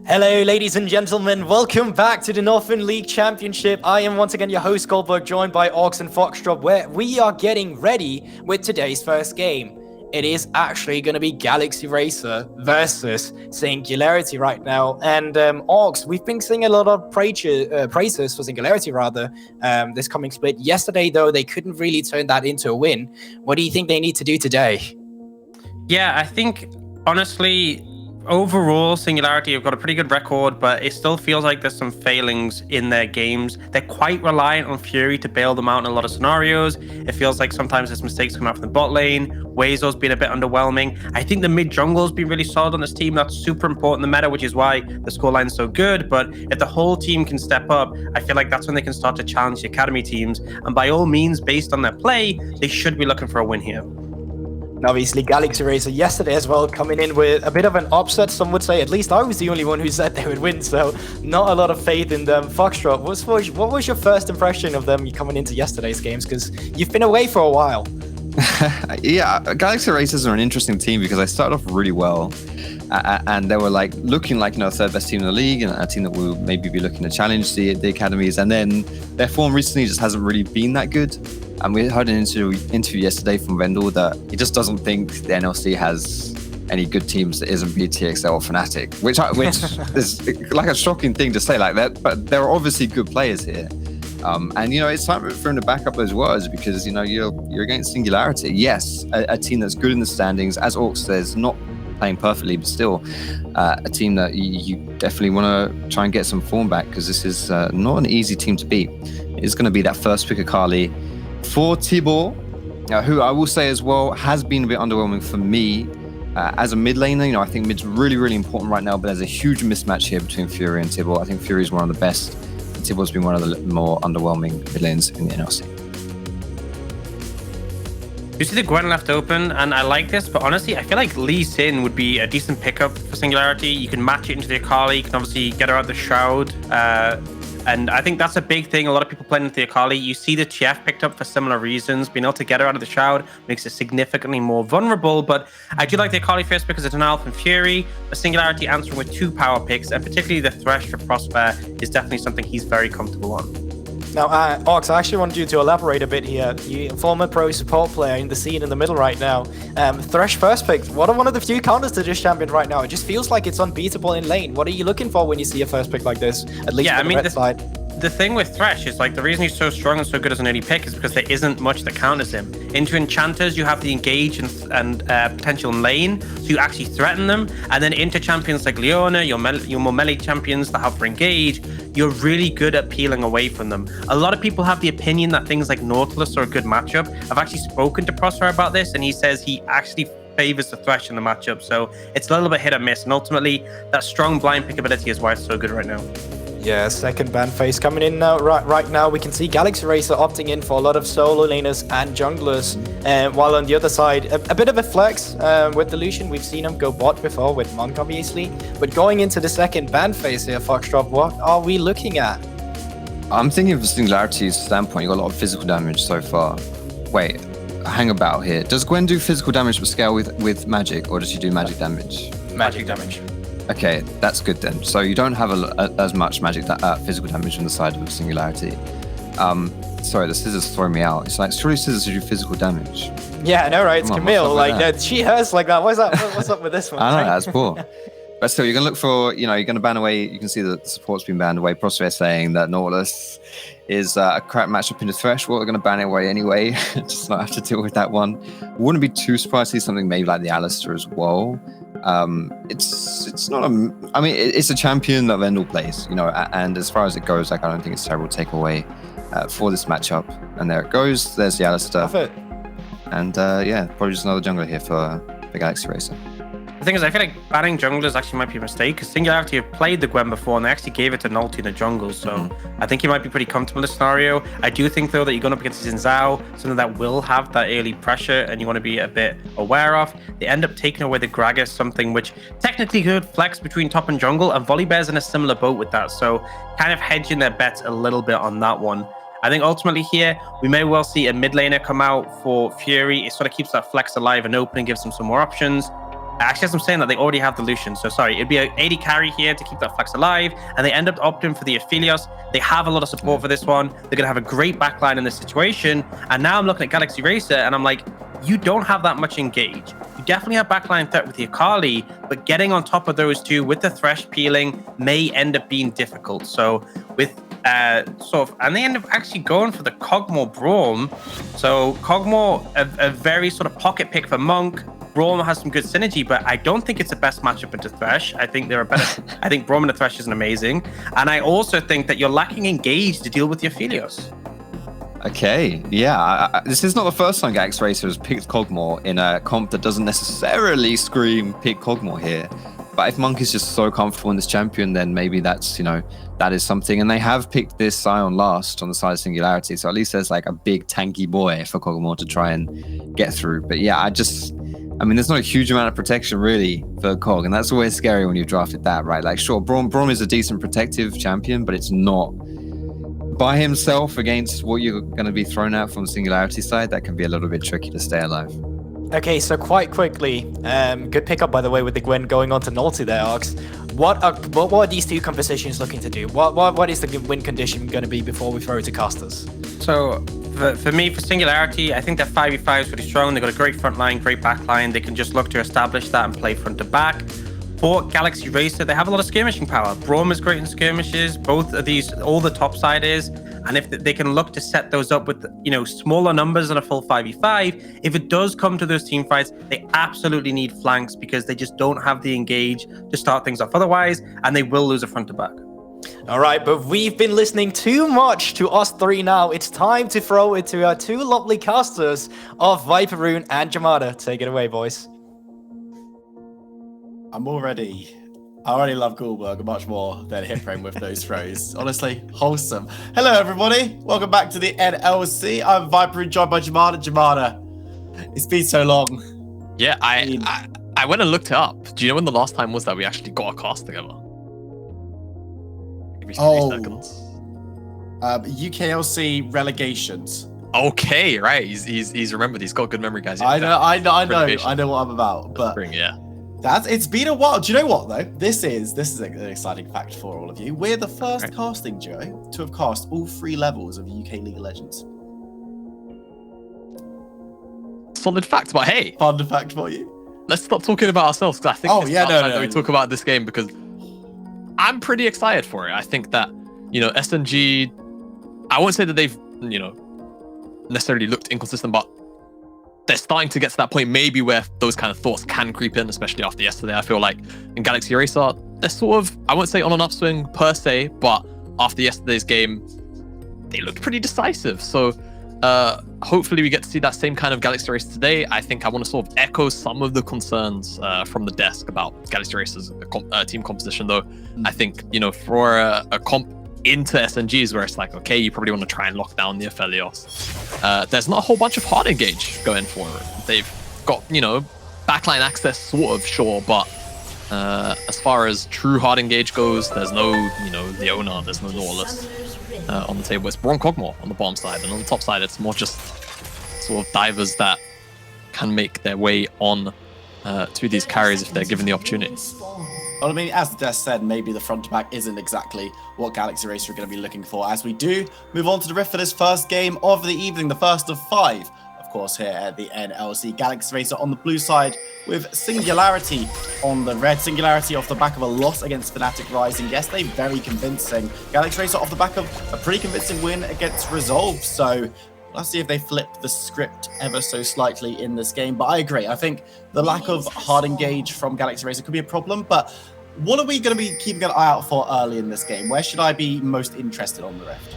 Hello, ladies and gentlemen. Welcome back to the Northern League Championship. I am once again your host, Goldberg, joined by Orcs and Foxtrot, where we are getting ready with today's first game. It is actually going to be Galaxy Racer versus Singularity right now. And Orcs, we've been seeing a lot of praises for Singularity, this coming split. Yesterday, though, they couldn't really turn that into a win. What do you think they need to do today? Yeah, I think, honestly, overall, Singularity have got a pretty good record, but it still feels like there's some failings in their games. They're quite reliant on Fury to bail them out in a lot of scenarios. It feels like sometimes there's mistakes coming out from the bot lane. Wazo's been a bit underwhelming. I think the mid jungle's been really solid on this team. That's super important in the meta, which is why the scoreline's so good. But if the whole team can step up, I feel like that's when they can start to challenge the academy teams. And by all means, based on their play, they should be looking for a win here. Obviously, Galaxy Racer yesterday as well, coming in with a bit of an upset, some would say. At least I was the only one who said they would win, so not a lot of faith in them. Foxtrot, what was your first impression of them coming into yesterday's games? Because you've been away for a while. Yeah, Galaxy Racers are an interesting team because they started off really well. And they were looking like third best team in the league and a team that will maybe be looking to challenge the academies. And then their form recently just hasn't really been that good. And we heard an interview yesterday from Vendel that he just doesn't think the NLC has any good teams that isn't BTXL or Fnatic, which is like a shocking thing to say like that. But there are obviously good players here. And it's time for him to back up those words because you're against Singularity. Yes, a team that's good in the standings, as Orcs says, not playing perfectly, but still a team that you definitely want to try and get some form back because this is not an easy team to beat. It's going to be that first pick of Kali for Tibor, who I will say as well has been a bit underwhelming for me as a mid laner. I think mid's really, really important right now, but there's a huge mismatch here between Fury and Tibor. I think Fury is one of the best, and Tibor's been one of the more underwhelming mid lanes in the NLC. You see the Gwen left open, and I like this, but honestly, I feel like Lee Sin would be a decent pickup for Singularity. You can match it into the Akali, you can obviously get her out the Shroud, and I think that's a big thing. A lot of people playing into the Akali. You see the TF picked up for similar reasons. Being able to get her out of the Shroud makes it significantly more vulnerable, but I do like the Akali first because it's an Alpha and Fury, a Singularity answering with 2 power picks, and particularly the Thresh for Prosper is definitely something he's very comfortable on. Now, Orcs, I actually wanted you to elaborate a bit here. You former pro support player in the scene in the middle right now. Thresh first pick. What are one of the few counters to this champion right now? It just feels like it's unbeatable in lane. What are you looking for when you see a first pick like this? At least on the red side. The thing with Thresh is the reason he's so strong and so good as an early pick is because there isn't much that counters him. Into enchanters, you have the engage and potential in lane, so you actually threaten them. And then into champions like Leona, your more melee champions that have for engage, you're really good at peeling away from them. A lot of people have the opinion that things like Nautilus are a good matchup. I've actually spoken to Prosper about this, and he says he actually favors the Thresh in the matchup. So it's a little bit hit or miss, and ultimately that strong blind pick ability is why it's so good right now. Yeah, second ban phase coming in now. Right now, we can see Galaxy Racer opting in for a lot of solo laners and junglers. While on the other side, a bit of a flex with the Lucian. We've seen him go bot before with Monk, obviously. But going into the second ban phase here, Foxtrot, what are we looking at? I'm thinking from Singularity's standpoint, you got a lot of physical damage so far. Wait, hang about here. Does Gwen do physical damage but scale with magic, or does she do magic damage? Magic damage. Okay, that's good then. So you don't have as much magic physical damage on the side of Singularity. Sorry, the scissors throw me out. It's like, surely scissors do physical damage. Yeah, I know, right? It's Camille. She hurts like that. What's up with this one? I know, that's poor. But still, you're going to look for, you're going to ban away. You can see that the support's been banned away. Prospect saying that Nautilus is a crap matchup in the Thresh. Well, they're going to ban it away anyway. Just not have to deal with that one. Wouldn't be too surprised to see something maybe like the Alistair as well. It's not it's a champion that Vendel plays, and as far as it goes, I don't think it's a terrible takeaway for this matchup. And there it goes. There's the Alistair. Love it. And probably just another jungler here for the Galaxy Racer. The thing is, I feel like banning junglers actually might be a mistake because Singularity have played the Gwen before and they actually gave it to Nulty in the jungle. So I think he might be pretty comfortable in this scenario. I do think, though, that you're going up against Xin Zhao, something that will have that early pressure and you want to be a bit aware of. They end up taking away the Gragas, something which technically could flex between top and jungle, and Volibear's in a similar boat with that. So kind of hedging their bets a little bit on that one. I think ultimately here, we may well see a mid laner come out for Fury. It sort of keeps that flex alive and open and gives them some more options. Actually, as I'm saying that, they already have the Lucian. So sorry, it'd be an 80 carry here to keep that flex alive. And they end up opting for the Aphelios. They have a lot of support for this one. They're going to have a great backline in this situation. And now I'm looking at Galaxy Racer and I'm like, you don't have that much engage. You definitely have backline threat with the Akali, but getting on top of those two with the Thresh peeling may end up being difficult. So with and they end up actually going for the Kog'Maw Braum. So Kog'Maw, a very sort of pocket pick for Monk. Braum has some good synergy, but I don't think it's the best matchup into Thresh. I think there are better. I think Braum into Thresh isn't amazing. And I also think that you're lacking engage to deal with the Aphelios. Okay, yeah. This is not the first time Galaxy Racer has picked Kog'Maw in a comp that doesn't necessarily scream pick Kog'Maw here. But if Monk is just so comfortable in this champion, then maybe that's, that is something. And they have picked this Sion last on the side of Singularity. So at least there's like a big tanky boy for Kog'Maw to try and get through. But yeah, there's not a huge amount of protection really for Kog. And that's always scary when you've drafted that, right? Like, sure, Braum is a decent protective champion, but it's not by himself against what you're going to be thrown at from the Singularity side. That can be a little bit tricky to stay alive. Okay, so quite quickly, good pickup by the way with the Gwen going on to Nolty there, Ox. What are these two compositions looking to do? What is the win condition going to be before we throw it to casters? So for me, for Singularity, I think their 5v5 is really strong. They've got a great front line, great back line. They can just look to establish that and play front to back. For Galaxy Racer, they have a lot of skirmishing power. Braum is great in skirmishes. Both of these, all the top side is. And if they can look to set those up with, smaller numbers than a full 5v5, if it does come to those team fights, they absolutely need flanks because they just don't have the engage to start things off otherwise, and they will lose a front to back. All right, but we've been listening too much to us three now. It's time to throw it to our two lovely casters of Viperoon and Jamada. Take it away, boys. I already love Goldberg much more than Hiprame with those throws. Honestly, wholesome. Hello, everybody. Welcome back to the NLC. I'm Viper, joined by Jamada. Jamada, it's been so long. Yeah, I went and looked it up. Do you know when the last time was that we actually got a cast together? Give me 3 seconds. UKLC relegations. Okay, right. He's remembered. He's got good memory, guys. I know what I'm about. But yeah. It's been a while. Do you know what though? This is an exciting fact for all of you. We're the first casting duo to have cast all 3 levels of UK League of Legends. Solid fact, but hey, fun fact for you. Let's stop talking about ourselves because I think that we talk about this game because I'm pretty excited for it. I think that SNG. I won't say that they've necessarily looked inconsistent, but they're starting to get to that point maybe where those kind of thoughts can creep in, especially after yesterday. I feel like in Galaxy Racer, they're sort of, I won't say on an upswing per se, but after yesterday's game, they looked pretty decisive. So hopefully we get to see that same kind of Galaxy Racer today. I think I want to sort of echo some of the concerns from the desk about Galaxy Racer's team composition, though. I think, for a comp into SNGs where it's like, okay, you probably want to try and lock down the Aphelios. There's not a whole bunch of hard engage going for it. They've got, backline access sort of, sure, but as far as true hard engage goes, there's no, Leona, there's no Nautilus on the table. It's Braum Kog'Maw on the bottom side, and on the top side, it's more just sort of divers that can make their way on to these carries if they're given the opportunity. Well, I mean, as the desk said, maybe the front to back isn't exactly what Galaxy Racer are going to be looking for. As we do move on to the rift for this first game of the evening, the first of 5, of course, here at the NLC. Galaxy Racer on the blue side with Singularity on the red. Singularity off the back of a loss against Fnatic Rising yesterday, very convincing. Galaxy Racer off the back of a pretty convincing win against Resolve. So let's see if they flip the script ever so slightly in this game. But I agree. I think the lack of hard engage from Galaxy Racer could be a problem. But what are we going to be keeping an eye out for early in this game? Where should I be most interested on the Rift?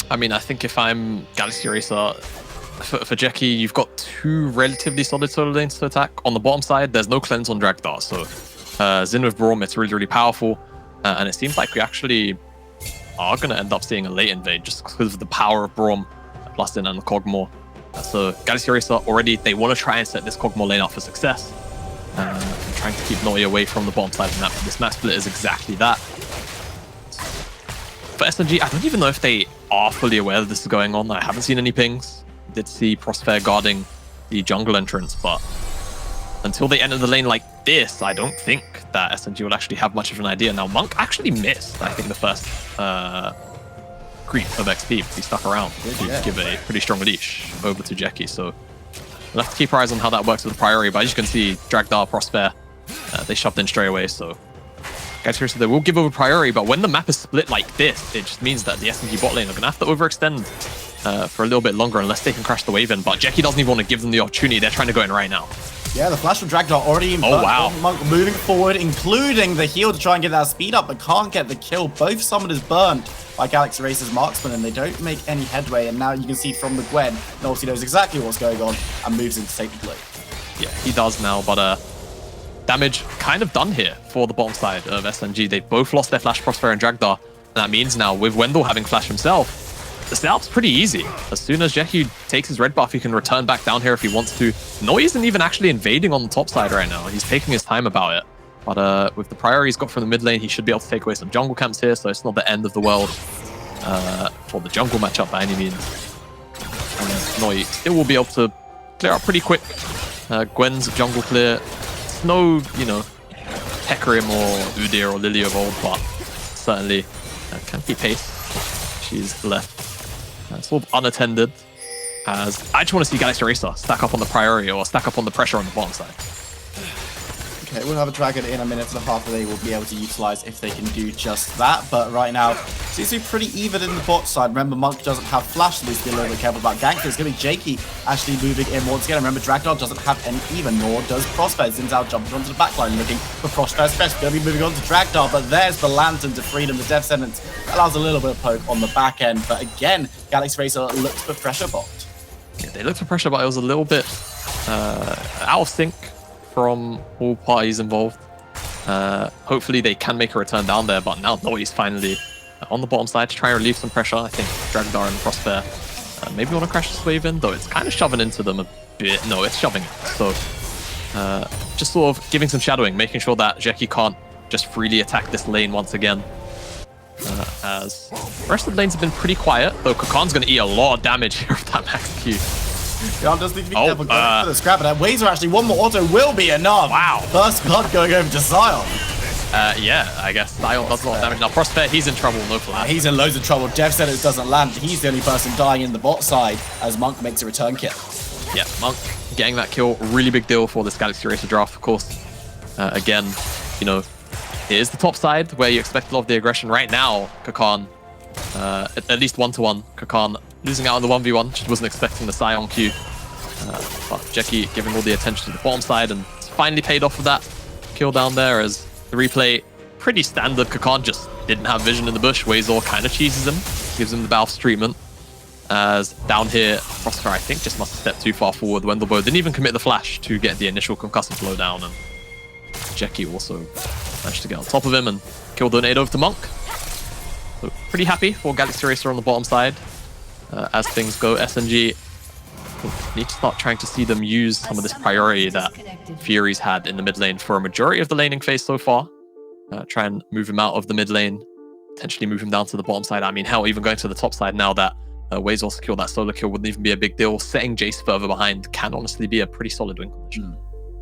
I mean, I think if I'm Galaxy Racer, for Jackie, you've got 2 relatively solid solo lanes to attack. On the bottom side, there's no cleanse on Dragdar. So Xin with Braum, it's really, really powerful. And it seems like we actually are going to end up seeing a late invade just because of the power of Braum plus Xin and the Kog'Maw. So Galaxy Racer already, they want to try and set this Kog'Maw lane up for success. Trying to keep Naughty away from the bottom side of the map. This map split is exactly that. For SNG, I don't even know if they are fully aware that this is going on. I haven't seen any pings. Did see Prosper guarding the jungle entrance, but until they enter the lane, like, this, I don't think that SNG will actually have much of an idea. Now, Monk actually missed, I think, the first creep of XP, but he stuck around to give a pretty strong leash over to Jackie. So we'll have to keep our eyes on how that works with the priority. But as you can see, Dragdar, Prosper, they shoved in straight away. So guys, they will give over priority, but when the map is split like this, it just means that the SNG bot lane are going to have to overextend for a little bit longer unless they can crash the wave in. But Jackie doesn't even want to give them the opportunity. They're trying to go in right now. Yeah, the flash from Dragdar already in. Oh, wow. Monk moving forward, including the heal to try and get that speed up, but can't get the kill. Both summoners burned by Galaxy Racer's marksman, and they don't make any headway. And now you can see from the Gwen, NLC knows exactly what's going on and moves in to take the blade. Yeah, he does now, but damage kind of done here for the bottom side of SNG. They both lost their Flash, Prosper, and Dragdar. And that means now, with Wendell having Flash himself, the setup's pretty easy. As soon as Jackie takes his red buff, he can return back down here if he wants to. Noi isn't even actually invading on the top side right now. He's taking his time about it. But with the priority he's got from the mid lane, he should be able to take away some jungle camps here, so it's not the end of the world for the jungle matchup by any means. And Noi still will be able to clear up pretty quick. Gwen's jungle clear. It's no, Hecarim or Udyr or Lily of old, but certainly can keep pace. She's left sort of unattended, as I just want to see Galaxy Racer stack up on the priority or stack up on the pressure on the bottom side. Okay, we'll have a dragon in a minute and a half that they will be able to utilize if they can do just that. But right now, seems to be pretty even in the bot side. Remember, Monk doesn't have flash, so we need to be a little bit careful about gank. It's going to be Jakey actually moving in once again. Remember, Dragdar doesn't have any even, nor does Prosper. Zinzao jumping onto the backline looking for Prosper's best. Going to be moving on to Dragdar, but there's the Lantern to Freedom. The Death Sentence allows a little bit of poke on the back end. But again, Galaxy Racer looks for pressure bot. Yeah, they looked for pressure, but it was a little bit out of sync from all parties involved. Hopefully they can make a return down there, but now Noi's finally on the bottom side to try and relieve some pressure. I think Dragdar and Prosper maybe want to crash this wave in, though it's kind of shoving into them a bit. No, it's shoving it. So just sort of giving some shadowing, making sure that Jackie can't just freely attack this lane once again. As the rest of the lanes have been pretty quiet, though Kakan's going to eat a lot of damage here with that max Q. Jan does need to be careful going for the scrap, and Wazer actually one more auto will be enough. Wow. First blood going over to Zion. Yeah, I guess Zion does a lot of damage. Now Prosper, he's in trouble, no flash. He's in loads of trouble. Death Sentence doesn't land. He's the only person dying in the bot side as Monk makes a return kill. Yeah, Monk getting that kill, really big deal for this Galaxy Racer draft, of course. Again, it is the top side where you expect a lot of the aggression. Right now, Kakan, at least 1-to-1, Kakan losing out on the 1v1. She wasn't expecting the Sion Q. But Jackie giving all the attention to the bottom side, and it's finally paid off with that kill down there, as the replay, pretty standard. Kakan just didn't have vision in the bush. Wazor kind of cheeses him, gives him the Balf's treatment. As down here, Prosper, I think, just must have stepped too far forward. Wendelbo didn't even commit the flash to get the initial concussive blow down, and Jackie also managed to get on top of him and kill the nade over to Monk. So pretty happy for Galaxy Racer on the bottom side. As things go, SNG need to start trying to see them use some of this priority that Fury's had in the mid lane for a majority of the laning phase so far. Try and move him out of the mid lane, potentially move him down to the bottom side. I mean, hell, even going to the top side now that Wazor secured that solo kill wouldn't even be a big deal. Setting Jace further behind can honestly be a pretty solid win condition.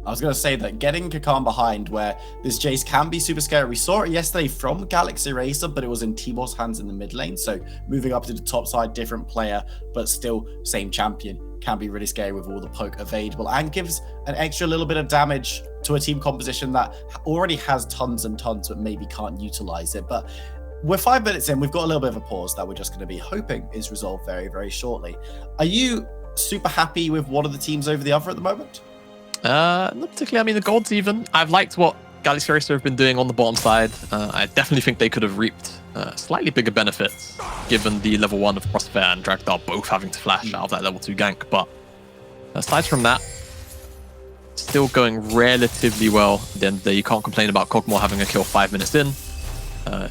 I was going to say that getting Kakan behind where this Jace can be super scary. We saw it yesterday from Galaxy Racer, but it was in T-Boss hands in the mid lane. So moving up to the top side, different player, but still same champion, can be really scary with all the poke available, and gives an extra little bit of damage to a team composition that already has tons and tons, but maybe can't utilize it. But we're 5 minutes in. We've got a little bit of a pause that we're just going to be hoping is resolved very, very shortly. Are you super happy with one of the teams over the other at the moment? Not particularly. I mean, the gold's even. I've liked what Galaxy Racer have been doing on the bottom side. I definitely think they could have reaped slightly bigger benefits given the level 1 of Prosper and Dragdar both having to flash out of that level 2 gank. But aside from that, still going relatively well. At the end of the day, you can't complain about Kog'Maw having a kill 5 minutes in.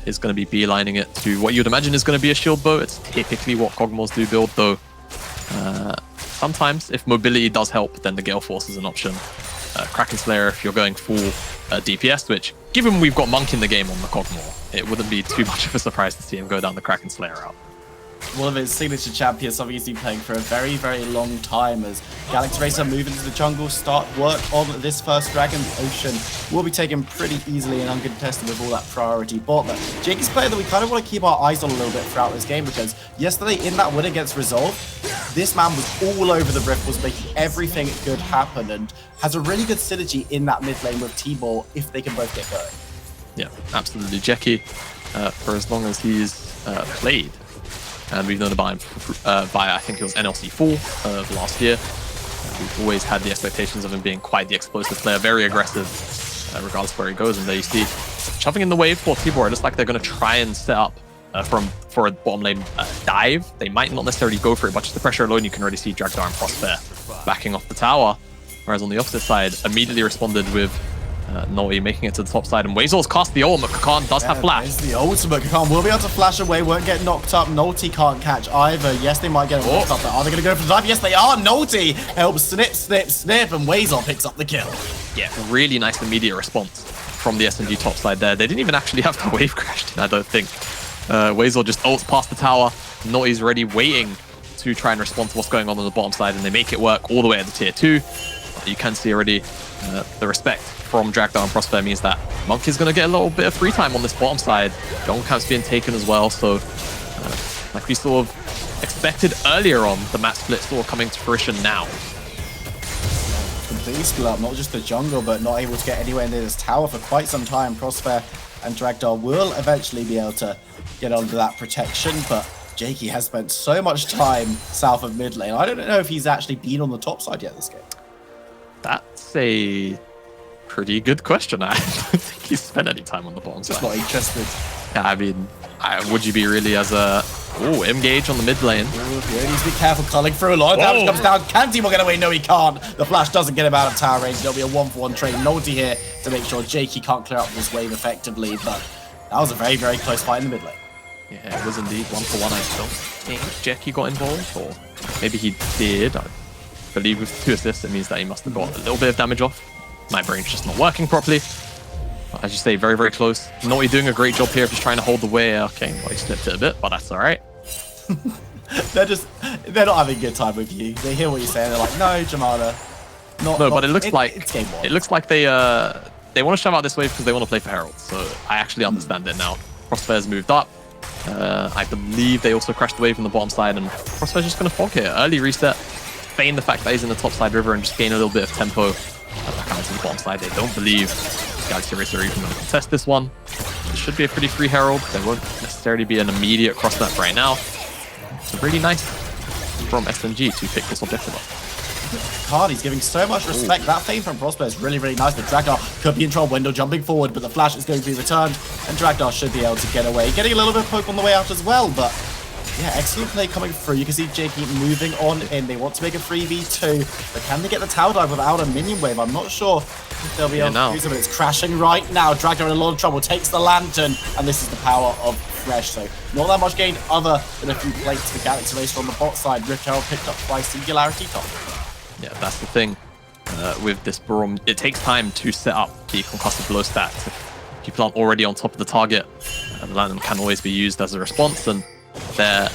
Is going to be beelining it to what you'd imagine is going to be a shield bow. It's typically what Kog'Maws do build, though. Sometimes, if mobility does help, then the Gale Force is an option. Kraken Slayer if you're going full DPS, which, given we've got Monk in the game on the Kog'Maw, it wouldn't be too much of a surprise to see him go down the Kraken Slayer route. one of his signature champions, something he's been playing for a very, very long time. As Galaxy Racer move into the jungle, start work on this first dragon. The Ocean will be taken pretty easily and uncontested with all that priority bot. But Jake is a player that we kind of want to keep our eyes on a little bit throughout this game, because yesterday in that win against Resolve, this man was all over the Rift, was making everything good happen, and has a really good synergy in that mid lane with T-Ball if they can both get going. Yeah, absolutely. Jackie, for as long as he's played, and we've known about him via, I think it was NLC 4 of last year. We've always had the expectations of him being quite the explosive player, very aggressive, regardless of where he goes. And there you see, shoving in the wave for T-Ball. It looks like they're going to try and set up for a bottom lane dive. They might not necessarily go for it, but just the pressure alone, you can already see Dragdar and Prosper backing off the tower. Whereas on the opposite side, immediately responded with Nolly making it to the top side, and Wazor's cast the ultimate. Kakan does have flash. There's the ultimate. Kakan will be able to flash away, won't get knocked up. Nolty can't catch either. Yes, they might get knocked up, but are they going to go for the dive? Yes, they are. Nolty helps snip, snip, snip, and Wazor picks up the kill. Yeah, really nice immediate response from the SMG top side there. They didn't even actually have the wave crashed in, I don't think. Wazor just ults past the tower. Nolty's ready, waiting to try and respond to what's going on the bottom side, and they make it work all the way at the tier 2. You can see already the respect from Dragdar and Prosper means that Monk is going to get a little bit of free time on this bottom side. Jungle camp's being taken as well, so like we sort of expected earlier on, the map split sort of coming to fruition now. Completely split up, not just the jungle, but not able to get anywhere near this tower for quite some time. Prosper and Dragdar will eventually be able to get onto that protection, but Jakey has spent so much time south of mid lane. I don't know if he's actually been on the top side yet this game. That's a pretty good question. I don't think he's spent any time on the bottom Just side. not interested. Yeah, I mean, would you be really as a... Oh, engage on the mid lane. Yeah, needs to be careful, culling through a lot. Damage comes down. Can T-Ball get away? No, he can't. The flash doesn't get him out of tower range. There'll be a 1-for-1 trade. Nolty here to make sure Jakey can't clear up this wave effectively, but that was a very, very close fight in the mid lane. Yeah, it was indeed 1-for-1. I don't think Jackie got involved, or maybe he did. I believe with 2 assists, it means that he must have got a little bit of damage off. My brain's just not working properly. But as you say, very, very close. Nolty doing a great job here if he's trying to hold the way. Okay, well, he slipped it a bit, but that's all right. They're not having a good time with you. They hear what you're saying. They're like, no, Jamala. But it looks like it's game 1. It looks like they want to shove out this wave because they want to play for Herald. So I actually understand it now. Prosper's moved up. I believe they also crashed the wave from the bottom side, and Prosper's just going to fog here. Early reset, feign the fact that he's in the top side river and just gain a little bit of tempo. Back out to the bottom side. They don't believe Galaxy Racer are even going to contest this one. It should be a pretty free Herald. There won't necessarily be an immediate cross map right now. So really nice from SMG to pick this objective up. God, he's giving so much respect. That fame from Prosper is really, really nice. But Dragdar could be in trouble. Window jumping forward, but the flash is going to be returned, and Dragdar should be able to get away. Getting a little bit of poke on the way out as well, but yeah, excellent play coming through. You can see Jakey moving on in. They want to make a 3v2, but can they get the tower dive without a minion wave? I'm not sure if they'll be able to do so, but it's crashing right now. Dragdar in a lot of trouble, takes the lantern, and this is the power of Fresh. So not that much gained other than a few plates for Galaxy Racer on the bot side. Rift Herald picked up by Singularity top. Yeah, that's the thing with this Barom. It takes time to set up the concussive blow stats. If people aren't already on top of the target, the lantern can always be used as a response, and they're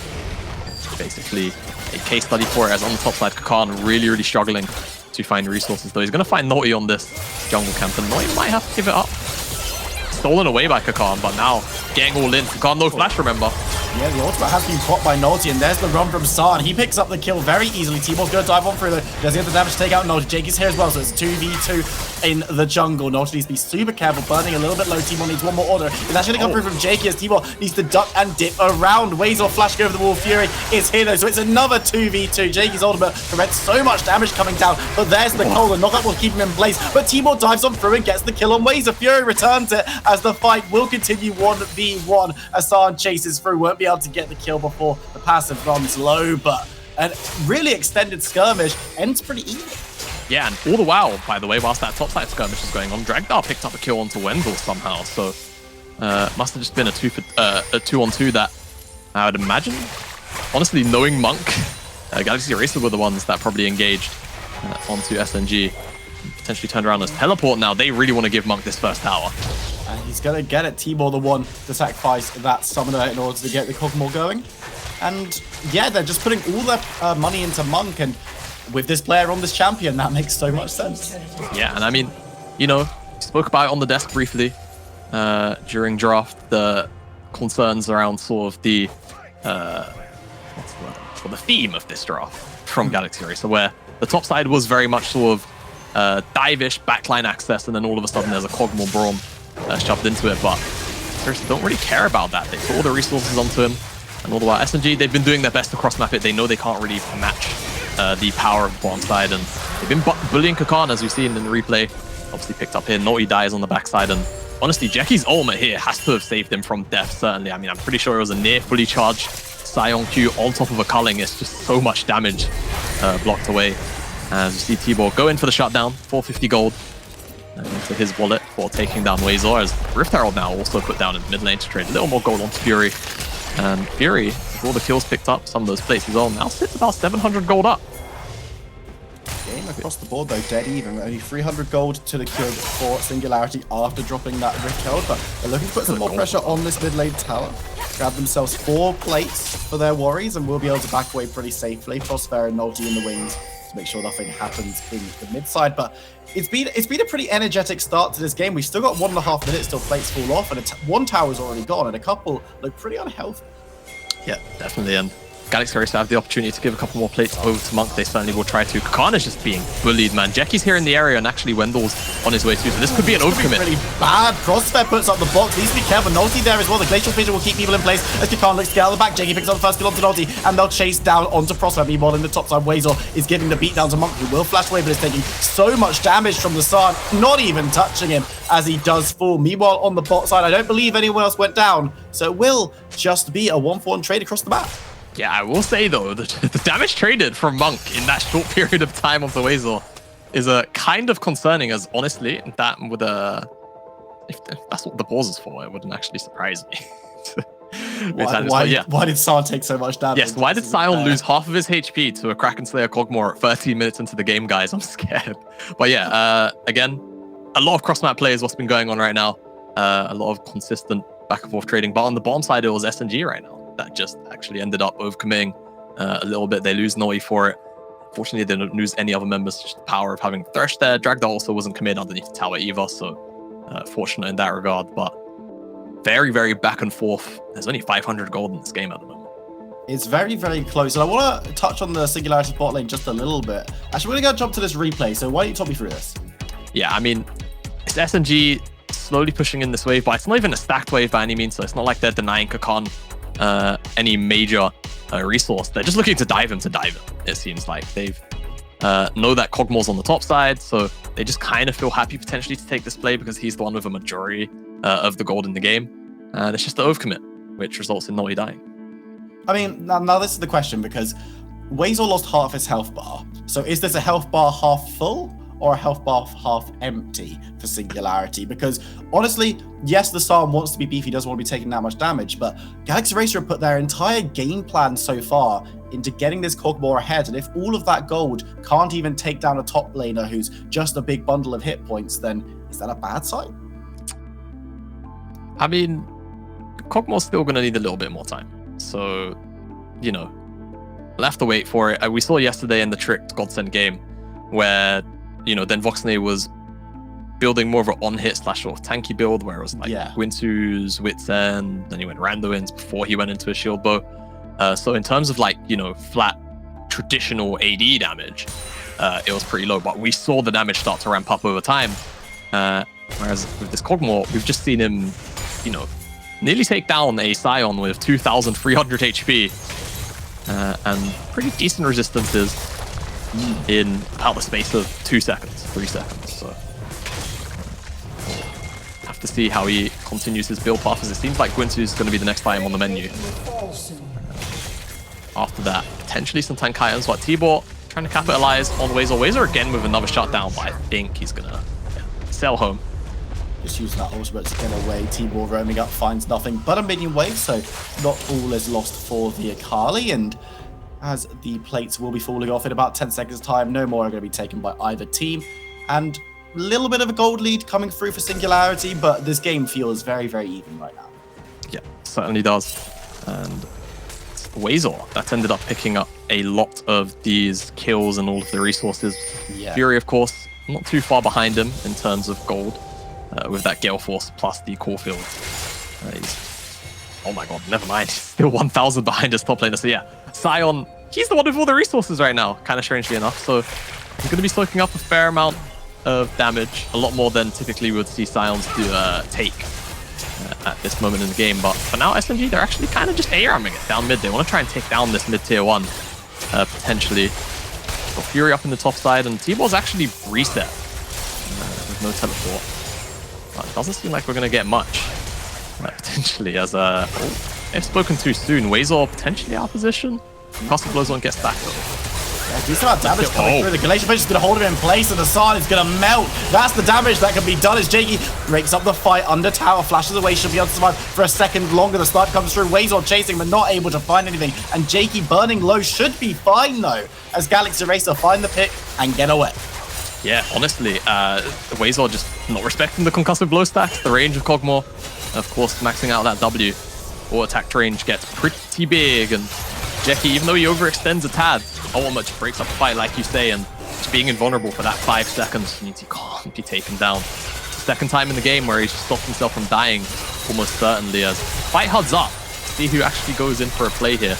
basically a case study for it, as on the top side, Kakan really, really struggling to find resources, though. He's going to find Nolty on this jungle camp, and Nolty might have to give it up. Stolen away by Kakan, but now getting all in. Kakan, no flash, remember. Yeah, the ultimate has been caught by Nolty, and there's the run from Sard. He picks up the kill very easily. T-Ball's going to dive on through, though. Does he have the damage to take out Nolty? Jake is here as well, so it's 2v2 in the jungle. Nolty needs to be super careful, burning a little bit low. T-Ball needs one more order. It's actually going to come through from Jakey, as T-Ball needs to duck and dip around. Wazor flash go over the wall. Fury is here, though, so it's another 2v2. Jakey's ultimate prevents so much damage coming down, but there's the goal. The knockup will keep him in place, but T-Ball dives on through and gets the kill on Wazor. Fury returns it as the fight will continue 1v1. Hassan chases through, won't be able to get the kill before the passive runs low, but a really extended skirmish ends pretty even. Yeah, and all the while, by the way, whilst that topside skirmish is going on, Dragdar picked up a kill onto Wendell somehow, so must have just been a 2-on-2 that I would imagine. Honestly, knowing Monk, Galaxy Racer were the ones that probably engaged onto SNG. Potentially turned around as teleport now. They really want to give Monk this first tower. And he's going to get it. T-Ball the one to sacrifice that summoner in order to get the Kog'Maw going. And yeah, they're just putting all their money into Monk, and with this player on this champion, that makes so much sense. Yeah, and I mean, you know, spoke about it on the desk briefly during draft, the concerns around sort of the what's the word? Well, the theme of this draft from Galaxy Racer, where the top side was very much sort of dive-ish backline access, and then all of a sudden there's a Cogmore Braum shoved into it, but Racer don't really care about that. They put all the resources onto him, and all the while SNG, they've been doing their best to cross-map it. They know they can't really match the power of the bottom side, and they've been bullying Kakan, as we've seen in the replay. Obviously picked up here, Naughty dies on the backside, and honestly, Jacky's ultimate here has to have saved him from death, certainly. I mean, I'm pretty sure it was a near fully charged Scion Q on top of a culling. It's just so much damage blocked away. As you see T-Ball go in for the shutdown, 450 gold into his wallet for taking down Wazor, as Rift Herald now also put down in mid lane to trade a little more gold onto Fury. And Fury, with all the kills picked up, some of those plates as well, now sits about 700 gold up. Game across the board though, dead even. Only 300 gold to the cube for Singularity after dropping that Rift Herald, but they're looking to put some more pressure on this mid lane tower. Grab themselves 4 plates for their worries, and will be able to back away pretty safely. Frostfair and Nolty in the wings to make sure nothing happens in the mid side. But it's been a pretty energetic start to this game. We've still got 1.5 minutes till plates fall off, and one tower's already gone, and a couple look pretty unhealthy. Yeah, definitely. And Galaxy Racer have the opportunity to give a couple more plates over to Monk. They certainly will try to. Kakan is just being bullied, man. Jacky's here in the area, and actually Wendell's on his way too, so this could be an overcommit. Really bad. Crossfair puts up the box. Needs to be careful. Nolty there as well. The Glacial Fissure will keep people in place as Kakan looks to get out of the back. Jacky picks up the first kill onto Nolty, and they'll chase down onto Crossfair. Meanwhile, in the top side, Wazor is giving the beat down to Monk, who will flash away, but is taking so much damage from the San, not even touching him as he does fall. Meanwhile, on the bot side, I don't believe anyone else went down, so it will just be a 1-for-1 trade across the map. Yeah, I will say though, the damage traded from Monk in that short period of time onto Wazor is kind of concerning, as honestly, that with if that's what the pause is for, it wouldn't actually surprise me. Why did San take so much damage? Yes, why did Sion lose half of his HP to a Kraken Slayer Cogmore at 13 minutes into the game, guys? I'm scared. But yeah, again, a lot of cross-map play is what's been going on right now. A lot of consistent back and forth trading. But on the bottom side, it was SNG right now that just actually ended up overcommitting a little bit. They lose Noi for it. Fortunately, they don't lose any other members. Just the power of having Thresh there. Dragda also wasn't committed underneath the tower either, so fortunate in that regard. But very, very back and forth. There's only 500 gold in this game at the moment. It's very, very close. And I want to touch on the Singularity bot lane just a little bit. Actually, we're going to jump to this replay, so why don't you talk me through this? Yeah, I mean, it's SNG slowly pushing in this wave, but it's not even a stacked wave by any means, so it's not like they're denying Kakan any major resource. They're just looking to dive him, it seems like. They've know that Cogmore's on the top side, so they just kind of feel happy potentially to take this play because he's the one with a majority of the gold in the game. And it's just the overcommit, which results in Naughty dying. I mean, now this is the question, because Wazor lost half his health bar. So is this a health bar half full or a health bar half empty for Singularity? Because honestly, yes, the Psalm wants to be beefy, doesn't want to be taking that much damage, but Galaxy Racer have put their entire game plan so far into getting this Cogmore ahead, and if all of that gold can't even take down a top laner who's just a big bundle of hit points, then is that a bad sign? I mean, Cogmore's still going to need a little bit more time. So, you know, we'll have to wait for it. We saw yesterday in the Tricked Godsend game where, you know, then Voxney was building more of an on-hit / sort of tanky build, where it was like Winsu's, Wit's End, then he went Randuin's before he went into a shield bow. So in terms of like, you know, flat traditional AD damage, it was pretty low, but we saw the damage start to ramp up over time. Whereas with this Cogmore, we've just seen him, you know, nearly take down a Scion with 2,300 HP and pretty decent resistances in about the space of 3 seconds. So have to see how he continues his build path, as it seems like Gwinsu's going to be the next item on the menu. After that, potentially some tank items, but T-Ball trying to capitalize on Wazor. Wazor again with another shutdown, but I think he's going to sail home. Just using that ultimate to get away. T-Ball roaming up finds nothing but a minion wave, so not all is lost for the Akali. And as the plates will be falling off in about 10 seconds time, no more are going to be taken by either team. And a little bit of a gold lead coming through for Singularity, but this game feels very, very even right now. Yeah, certainly does. And Weasel that's ended up picking up a lot of these kills and all of the resources. Yeah. Fury, of course, not too far behind him in terms of gold, with that Gale Force plus the core field. Oh my god, never mind. He's still 1,000 behind his top laner. So yeah, Sion, he's the one with all the resources right now, kind of strangely enough. So he's going to be soaking up a fair amount of damage, a lot more than typically we would see Sions do take at this moment in the game. But for now, SMG, they're actually kind of just ARAMing it down mid. They want to try and take down this mid tier 1, potentially. Got Fury up in the top side, and T-Ball's actually reset with no teleport. But it doesn't seem like we're going to get much, potentially, as they've spoken too soon. Wazor potentially out of position. Concussive Blows won't get stacked though. Yeah, decent amount of damage coming through. The Glacier Punch is going to hold him in place, and the Sard is going to melt. That's the damage that can be done as Jakey breaks up the fight under tower, flashes away, should be able to survive for a second longer. The start comes through. Wazor chasing, but not able to find anything. And Jakey burning low should be fine, though, as Galaxy Racer find the pick and get away. Yeah, honestly, Wazor just not respecting the Concussive Blow stacks, the range of Kog'Maw. Of course, maxing out that W. Or attack range gets pretty big, and Jackie, even though he overextends a tad, much breaks up the fight, like you say, and just being invulnerable for that 5 seconds means he can't be taken down. Second time in the game where he's stopped himself from dying, almost certainly, as fight HUD's up. See who actually goes in for a play here.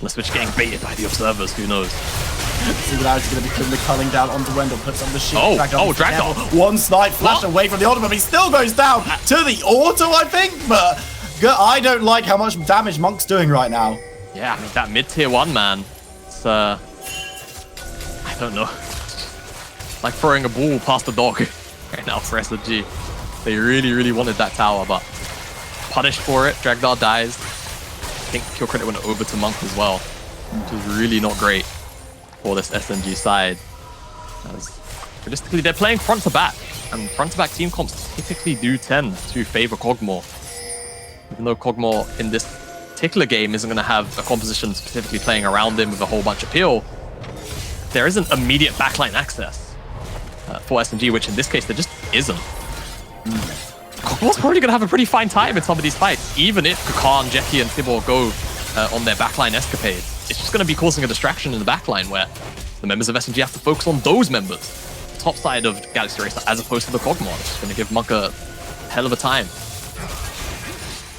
Unless we're just getting baited by the observers, who knows. Singularity is going to be putting the culling down onto Wendell, puts on the shield. Dragdar. One snipe flash away from the auto, but he still goes down to the auto, I think. But I don't like how much damage Monk's doing right now. Yeah, I mean, that mid-tier 1, man. It's, I don't know. Like throwing a ball past the dog right now for SMG. They really, really wanted that tower, but punished for it. Dragdar dies. I think kill credit went over to Monk as well, which is really not great for this SMG side. As realistically, they're playing front to back, and front to back team comps typically do tend to favor Kog'Maw. Even though Kog'Maw in this particular game isn't going to have a composition specifically playing around him with a whole bunch of peel, there isn't immediate backline access for SMG, which in this case there just isn't. Kog'Maw's probably going to have a pretty fine time in some of these fights, even if Kakan, Jackie, and Tibor go on their backline escapades. It's just going to be causing a distraction in the backline where the members of SMG have to focus on those members, the top side of Galaxy Racer, as opposed to the Kog'Maw. It's going to give Monk a hell of a time.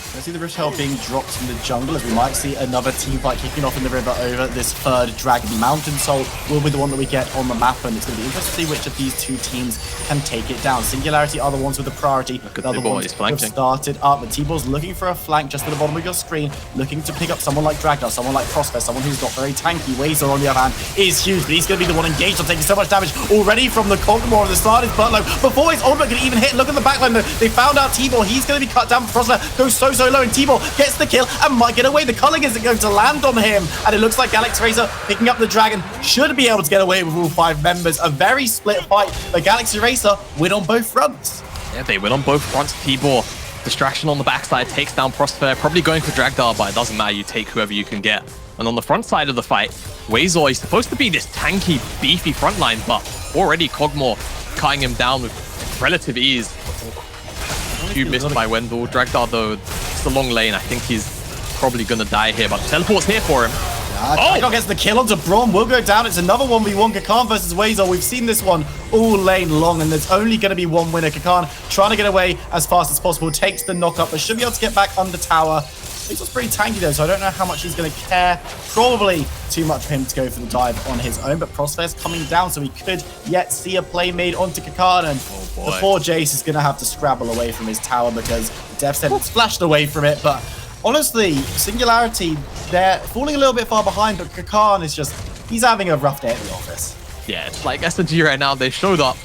I see the Rift Herald being dropped in the jungle, as we might see another team fight kicking off in the river over this third Dragon. Mountain Soul will be the one that we get on the map, and it's going to be interesting to see which of these two teams can take it down. Singularity are the ones with the priority. They're the ones who have started up, but T-Ball's looking for a flank just at the bottom of your screen, looking to pick up someone like Dragnar, someone like Prospect, someone who's not very tanky. Wazor, on the other hand, is huge, but he's going to be the one engaged on taking so much damage already from the Kog'Maw. The start is but low. Before his ultimate can even hit, look at the backline. They found out T-Ball. He's going to be cut down. Prospect goes so low, and T-Ball gets the kill and might get away. The culling isn't going to land on him, and it looks like Galaxy Racer picking up the Dragon should be able to get away with all 5 members. A very split fight, but Galaxy Racer win on both fronts. Yeah, they win on both fronts. T-Ball, distraction on the backside, takes down Prosper, probably going for Dragdar, but it doesn't matter, you take whoever you can get. And on the front side of the fight, Wazor is supposed to be this tanky, beefy frontline, but already Kog'Maw cutting him down with relative ease. Few missed by Wendell. Dragdar, though, it's a long lane. I think he's probably going to die here, but teleport's here for him. Dragdar gets the kill onto Braum, will go down. It's another 1v1, Kakan versus Wazor. We've seen this one all lane long, and there's only going to be one winner. Kakan trying to get away as fast as possible, takes the knock-up, but should be able to get back under tower. Wazor's pretty tanky though, so I don't know how much he's going to care. Probably too much for him to go for the dive on his own, but Prospect's coming down, so we could yet see a play made onto Kakan, and the poor Jace is going to have to scrabble away from his tower because Death's Head splashed away from it. But honestly, Singularity, they're falling a little bit far behind, but Kakan is just, he's having a rough day at the office. Yeah, it's like SNG right now, they showed up,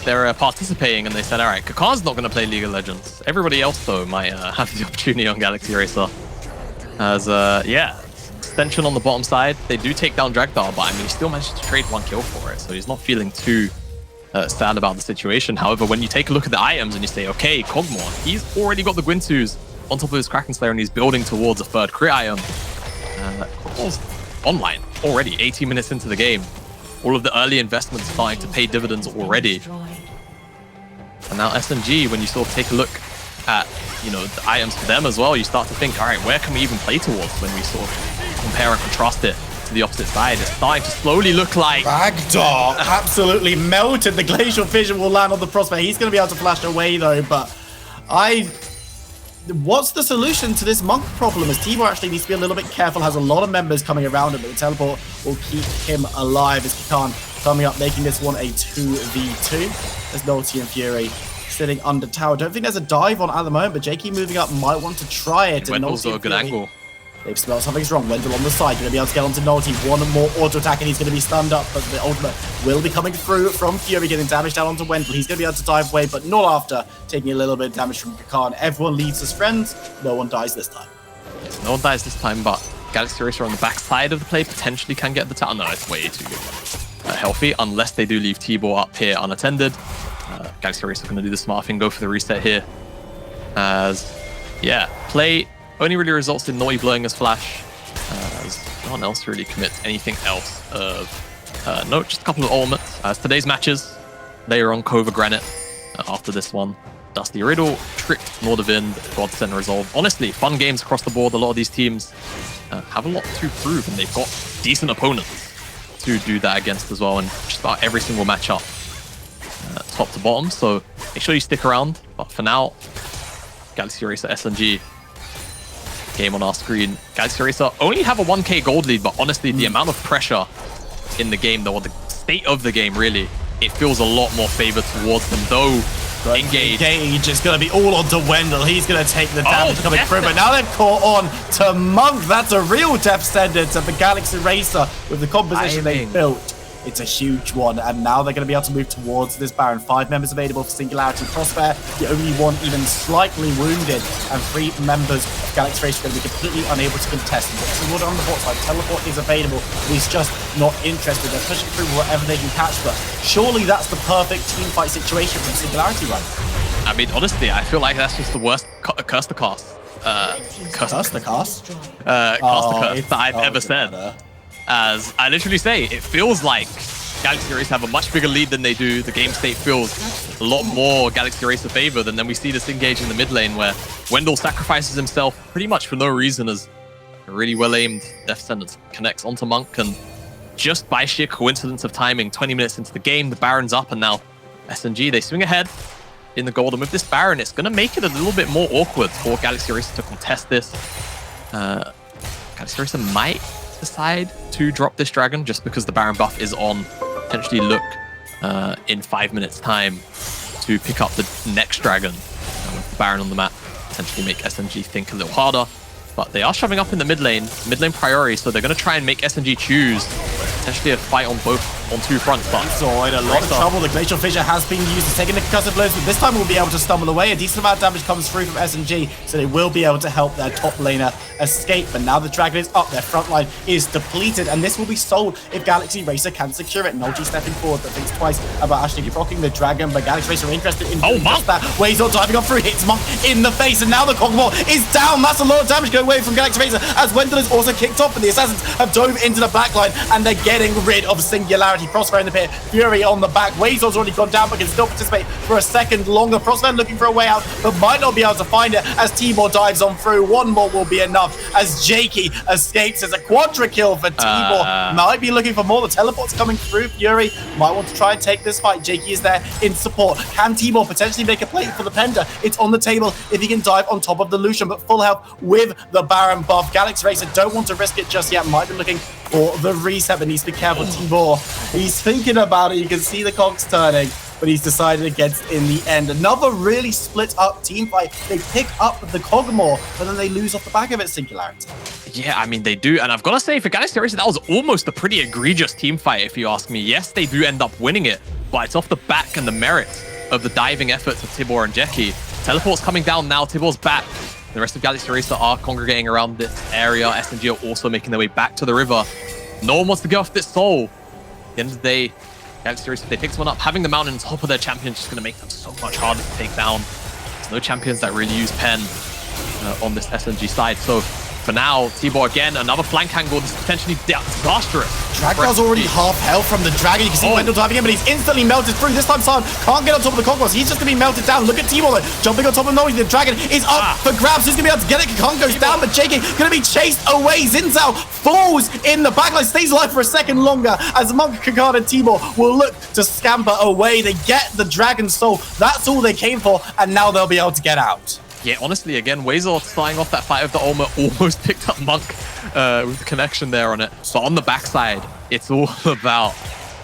they're participating, and they said, all right, Kakan's not going to play League of Legends. Everybody else, though, might have the opportunity on Galaxy Racer. As, yeah, extension on the bottom side. They do take down Dragdar, but I mean, he still managed to trade 1 kill for it, so he's not feeling too sad about the situation. However, when you take a look at the items and you say, okay, Kog'Maw, he's already got the Gwyntus on top of his Kraken Slayer, and he's building towards a 3rd crit item. Kog'Maw's online already, 18 minutes into the game. All of the early investments starting to pay dividends already. And now SMG, when you sort of take a look at you know, the items for them as well, you start to think, all right, where can we even play towards when we sort of compare and contrast it to the opposite side? It's starting to slowly look like... Ragdoll absolutely melted. The Glacial Vision will land on the Prospect. He's going to be able to flash away, though, but what's the solution to this Monk problem? As Tibor actually needs to be a little bit careful, has a lot of members coming around him, but the teleport will keep him alive as Kikan coming up, making this one a 2v2. There's Nolty and Fury sitting under tower. Don't think there's a dive on at the moment, but Jakey moving up might want to try it. Wendell's got a good angle. They've smelled something's wrong. Wendell on the side, going to be able to get onto Nolty. One more auto attack and he's going to be stunned up, but the ultimate will be coming through from Fury, getting damage down onto Wendell. He's going to be able to dive away, but not after taking a little bit of damage from Kakan. Everyone leaves as friends. No one dies this time. Yes, no one dies this time, but Galaxy Racer on the back side of the play potentially can get the tower. No, it's way too healthy, unless they do leave Tibor up here unattended. Galaxy Racer going to do the smart thing, go for the reset here. As, yeah, play only really results in Naughty blowing his flash, as no one else really commits anything else of no, just a couple of ultimates. As today's matches, they are on Cova Granite after this one. Dusty Riddle, Trick, Nordavind, Godsend Resolve. Honestly, fun games across the board. A lot of these teams have a lot to prove, and they've got decent opponents to do that against as well, and just about every single matchup top to bottom. So make sure you stick around. But for now, Galaxy Racer SNG game on our screen. Galaxy Racer only have a 1k gold lead, but honestly, the amount of pressure in the game, though, or the state of the game, really, it feels a lot more favored towards them, though. Engage is going to be all onto Wendell. He's going to take the damage coming through, but now they've caught on to Monk. That's a real death sentence of the Galaxy Racer with the composition they built. It's a huge one, and now they're going to be able to move towards this Baron. 5 members available for Singularity. Prosper, the only one even slightly wounded, and 3 members of Galaxy Race are going to be completely unable to contest. Boxing order on the bot side. Teleport is available. He's just not interested. They're pushing through whatever they can catch, but surely that's the perfect team fight situation from Singularity, right? I mean, honestly, I feel like that's just the worst curse to cast. Curse to cast that I've ever said. As I literally say, it feels like Galaxy Racer have a much bigger lead than they do. The game state feels a lot more Galaxy Racer favor than then we see this engage in the mid lane where Wendell sacrifices himself pretty much for no reason as a really well-aimed Death Sentence connects onto Monk, and just by sheer coincidence of timing, 20 minutes into the game, the Baron's up, and now SNG, they swing ahead in the gold, and with this Baron, it's going to make it a little bit more awkward for Galaxy Racer to contest this. Galaxy Racer might decide to drop this dragon just because the Baron buff is on. Potentially look in 5 minutes time to pick up the next dragon with the Baron on the map, potentially make SNG think a little harder. But they are shoving up in the mid lane priority, so they're going to try and make SNG choose potentially a fight on 2 fronts. But so in a lot of trouble. The Glacial Fissure has been used to taking the concussive blows, but this time we'll be able to stumble away. A decent amount of damage comes through from SNG, so they will be able to help their top laner escape. But now the dragon is up, their front line is depleted, and this will be sold if Galaxy Racer can secure it. Nolty stepping forward, but thinks twice about actually proccing the dragon, but Galaxy Racer are interested in doing just that. Wazeor diving up through, hits Monk in the face, and now the Cogmore is down. That's a lot of damage going away from Galaxy Racer, as Wendell is also kicked off, and the Assassins have dove into the backline, and they're getting rid of Singularity. Prosper in the pit, Fury on the back. Wazeor's already gone down, but can still participate for a second longer. Prosper looking for a way out, but might not be able to find it as Tibor dives on through. One more will be enough as Jakey escapes. As a quadra kill for Tibor. Might be looking for more. The teleport's coming through. Fury might want to try and take this fight. Jakey is there in support. Can Tibor potentially make a play for the Penta? It's on the table if he can dive on top of the Lucian, but full health with the Baron buff. Galaxy Racer don't want to risk it just yet. Might be looking for the reset, but needs to be careful. Tibor, he's thinking about it. You can see the cogs turning, but he's decided against in the end. Another really split up team fight. They pick up the Cogmore, but then they lose off the back of it, Singularity. Yeah, I mean, they do. And I've got to say, for Galaxy Racer, that was almost a pretty egregious team fight, if you ask me. Yes, they do end up winning it, but it's off the back and the merit of the diving efforts of Tibor and Jakey. Teleport's coming down now. Tibor's back. The rest of Galaxy Racer are congregating around this area. SNG are also making their way back to the river. No one wants to get off this soul. At the end of the day, Galaxy Racer, if they pick someone up, having the mountain on top of their champion is just going to make them so much harder to take down. There's no champions that really use pen on this SNG side. So For now, T-Bor again, another flank angle. This is potentially disastrous. Dragdar's already half health from the Dragon. You can see Wendell diving in, but he's instantly melted through. This time, San can't get on top of the Conquest. He's just going to be melted down. Look at T-Bor though, jumping on top of Noe. The Dragon is up for grabs. He's going to be able to get it. Kong goes down, but JK going to be chased away. Zinzao falls in the backline, stays alive for a second longer as Monk, Kakad, and T-Bor will look to scamper away. They get the Dragon Soul. That's all they came for, and now they'll be able to get out. Yeah, honestly, again, Wazor starting off that fight with the Ultimate almost picked up Monk with the connection there on it. But on the backside, it's all about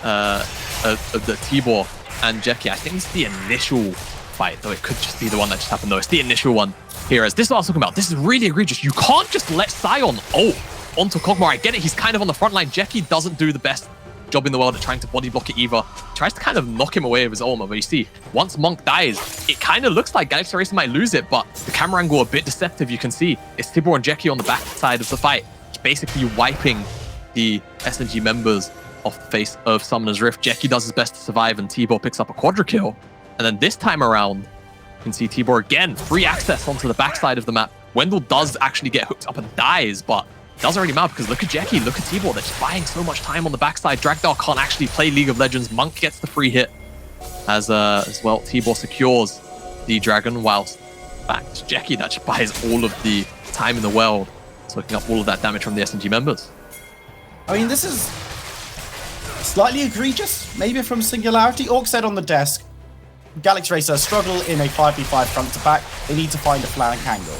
the T-Bor and Jackie. I think it's the initial fight, though it could just be the one that just happened, though. It's the initial one here. As this is what I was talking about. This is really egregious. You can't just let Sion onto Kog'Maw. I get it. He's kind of on the front line. Jackie doesn't do the best job in the world at trying to body block it either. Tries to kind of knock him away with his ultimate, but you see, once Monk dies, it kind of looks like Galaxy Racer might lose it, but the camera angle a bit deceptive. You can see it's T-Bor and Jackie on the back side of the fight, basically wiping the SNG members off the face of Summoner's Rift. Jackie does his best to survive, and T-Bor picks up a quadra kill. And then this time around, you can see T-Bor again, free access onto the backside of the map. Wendell does actually get hooked up and dies, but doesn't really matter because look at Jackie, look at T-Bor. They're just buying so much time on the backside. Dragdar can't actually play League of Legends. Monk gets the free hit as well. T-Bor secures the Dragon, whilst back it's Jackie that just buys all of the time in the world, soaking up all of that damage from the SNG members. I mean, this is slightly egregious, maybe from Singularity. Orc said on the desk, Galaxy Racer struggle in a 5v5 front to back. They need to find a flank angle.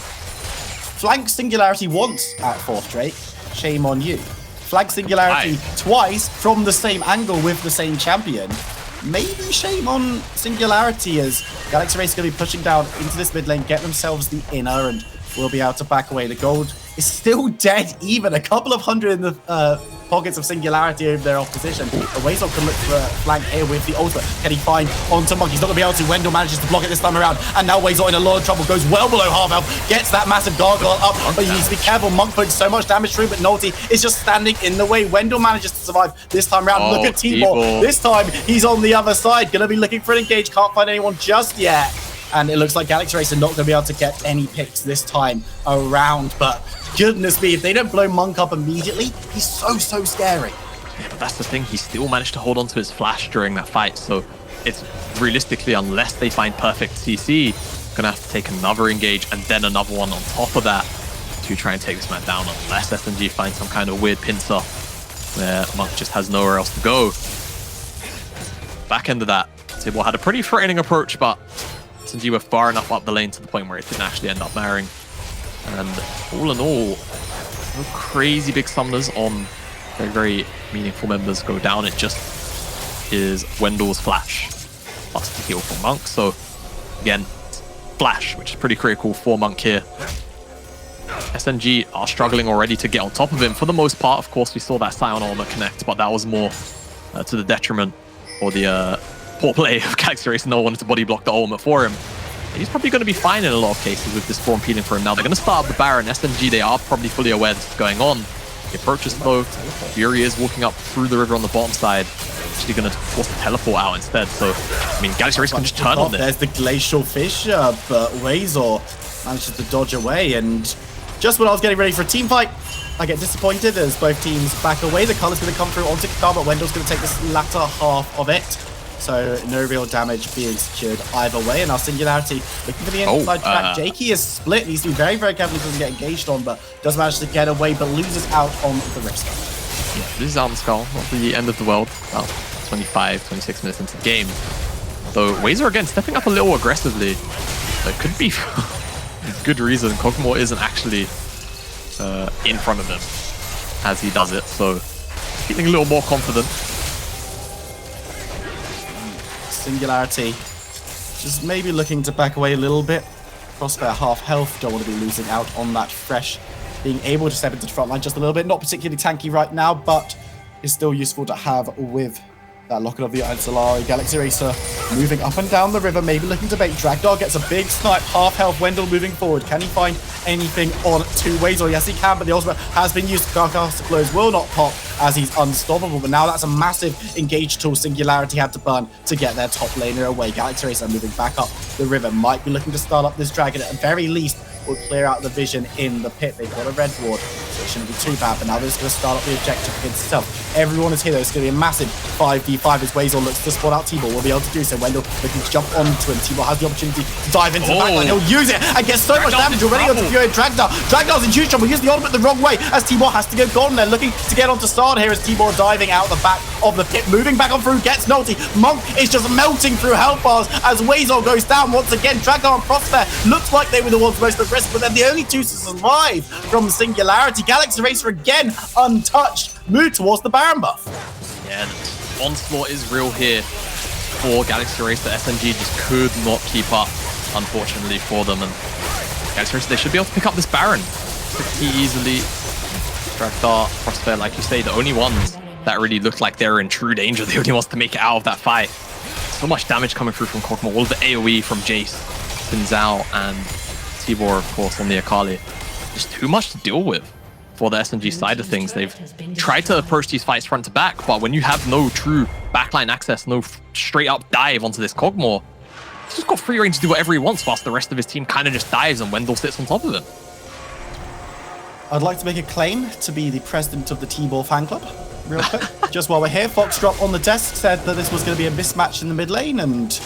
Flank Singularity once at 4th Drake, shame on you. Flank Singularity twice from the same angle with the same champion. Maybe shame on Singularity, as Galaxy Race is going to be pushing down into this mid lane, get themselves the inner, and will be able to back away. The gold is still dead even. A couple of hundred in the pockets of Singularity over their opposition. But Wazor can look for a flank here with the ultimate. Can he find onto Monk? He's not going to be able to. Wendell manages to block it this time around. And now Wazor in a lot of trouble. Goes well below half health. Gets that massive gargoyle up. But you need to be careful. Monk putting so much damage through, but Nolty is just standing in the way. Wendell manages to survive this time around. Look at T-Bor. This time he's on the other side. Going to be looking for an engage. Can't find anyone just yet. And it looks like Galaxy Racer not going to be able to get any picks this time around. But goodness me, if they don't blow Monk up immediately, he's so scary. Yeah, but that's the thing. He still managed to hold on to his flash during that fight. So it's realistically, unless they find perfect CC, going to have to take another engage and then another one on top of that to try and take this man down, unless SNG finds some kind of weird pincer where Monk just has nowhere else to go. Back end of that, T-Bor had a pretty threatening approach, but SNG were far enough up the lane to the point where it didn't actually end up marrying. And all in all, no crazy big summoners on very meaningful members go down. It just is Wendell's flash plus the heal from Monk. So again, flash, which is pretty critical for Monk here. SNG are struggling already to get on top of him. For the most part, of course, we saw that Sion armor connect, but that was more to the detriment or the poor play of Galaxy Racer. No one wanted to body block the ultimate for him. And he's probably going to be fine in a lot of cases with this Storm peeling for him now. They're going to start up the Baron. SNG, they are probably fully aware this is going on. He approaches though. Fury is walking up through the river on the bottom side. Actually going to force the teleport out instead. So, I mean, Galaxy Racer can just turn on this. There's the Glacial Fissure, but Wazor manages to dodge away. And just when I was getting ready for a team fight, I get disappointed as both teams back away. The color's going to come through onto Kakar, but Wendell's going to take this latter half of it. So no real damage being secured either way. And our Singularity looking for the inside track. Jakey is split. Needs to be very careful he doesn't get engaged on, but does manage to get away, but loses out on the Rift Skull. Yeah, loses out on the Skull. Not the end of the world. About 25, 26 minutes into the game. So Wazor again stepping up a little aggressively. There could be good reason Kog'Maw isn't actually in front of him as he does it. So feeling a little more confident. Singularity just maybe looking to back away a little bit. Crossfair half health, don't want to be losing out on that fresh. Being able to step into the front line just a little bit, not particularly tanky right now, but is still useful to have with that Locket of the Solari. Galaxy Racer moving up and down the river, maybe looking to bait. Dragdar gets a big snipe, half health. Wendell moving forward. Can he find anything on two ways? Or yes, he can, but the ultimate has been used. Carcaster Blows will not pop as he's unstoppable, but now that's a massive engage tool Singularity had to burn to get their top laner away. Galaxy Racer moving back up the river, might be looking to start up this dragon, at the very least would clear out the vision in the pit. They've got a red ward, so it shouldn't be too bad. But now they're just going to start up the objective against itself. Everyone is here, though. It's going to be a massive 5v5 as Wazor looks to spot out T-Ball. Will be able to do so. Wendell looking to jump onto him. T-Ball has the opportunity to dive into the backline. He'll use it and get so much damage already onto Fury and Dragnar. Dragnar's in huge trouble. Use the ultimate the wrong way as T-Ball has to go gone. They're looking to get onto Sard here as T-Ball diving out the back of the pit, moving back on through, gets Nulty. Monk is just melting through health bars as Wazor goes down once again. Dragnar and Prospect looks like they were the ones most at risk, but they're the only two to survive from Singularity. Galaxy Racer again untouched, move towards the Baron buff. Yeah, the onslaught is real here for Galaxy Racer. SNG just could not keep up, unfortunately for them, and Galaxy Racer, they should be able to pick up this Baron pretty easily. Dragnar, Prospect, like you say, the only ones that really look like they're in true danger, the only ones to make it out of that fight. So much damage coming through from Kog'Maw, all of the AoE from Jace, Xin Zhao, and Tibor, of course, on the Akali. Just too much to deal with for the SNG side of things. They've tried to approach these fights front to back, but when you have no true backline access, no straight up dive onto this Kog'Maw, he's just got free reign to do whatever he wants, whilst the rest of his team kind of just dives and Wendell sits on top of him. I'd like to make a claim to be the president of the T-Ball fan club, real quick. Just while we're here, Foxdrop on the desk said that this was going to be a mismatch in the mid lane, and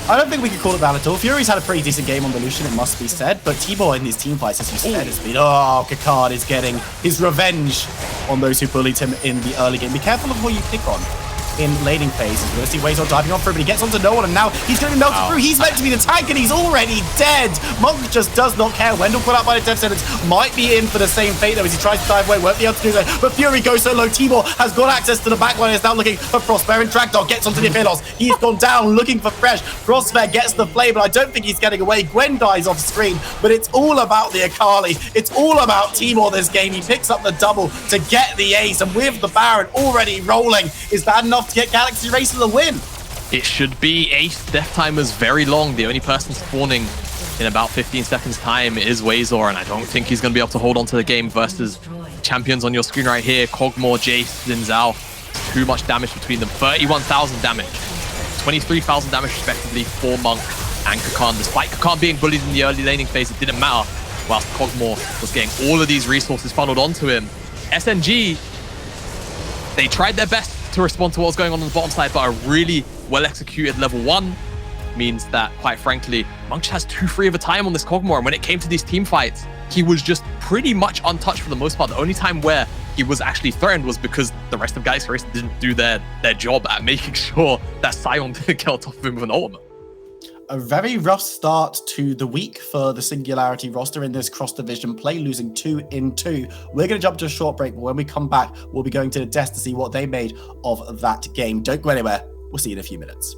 I don't think we could call it that at all. Fury's had a pretty decent game on the Lucian, it must be said, but T-Ball in his team fights, as you said, has been, Kakard is getting his revenge on those who bullied him in the early game. Be careful of who you pick on in laning phases. We're going to see Wazor diving on through, but he gets onto no one, and now he's going to be melted through. He's meant to be the tank, and he's already dead. Monk just does not care. Wendell put out by the death sentence. Might be in for the same fate, though, as he tries to dive away. Won't be able to do so, but Fury goes so low. Tibor has got access to the backline. Is now looking for Prosper, and Dragdog gets onto the Aphilos. He's gone down, looking for Fresh. Prosper gets the play, but I don't think he's getting away. Gwen dies off screen, but it's all about the Akali. It's all about Tibor this game. He picks up the double to get the ace, and with the Baron already rolling, is that enough to get Galaxy Racer the win? It should be. Ace death time is very long. The only person spawning in about 15 seconds time is Wazor, and I don't think he's going to be able to hold on to the game versus champions on your screen right here. Kog'Maw, Jace, Xin Zhao. Too much damage between them. 31,000 damage. 23,000 damage respectively for Monk and Kakan. Despite Kakan being bullied in the early laning phase, it didn't matter, whilst Kog'Maw was getting all of these resources funneled onto him. SNG, they tried their best to respond to what was going on the bottom side, but a really well-executed level 1 means that, quite frankly, Monk just has too free of a time on this Kog'Maw, and when it came to these team fights, he was just pretty much untouched for the most part. The only time where he was actually threatened was because the rest of Galaxy Racer didn't do their job at making sure that Sion didn't get on top of him with an ultimate. A very rough start to the week for the Singularity roster in this cross-division play, losing 2 in 2. We're going to jump to a short break, but when we come back, we'll be going to the desk to see what they made of that game. Don't go anywhere. We'll see you in a few minutes.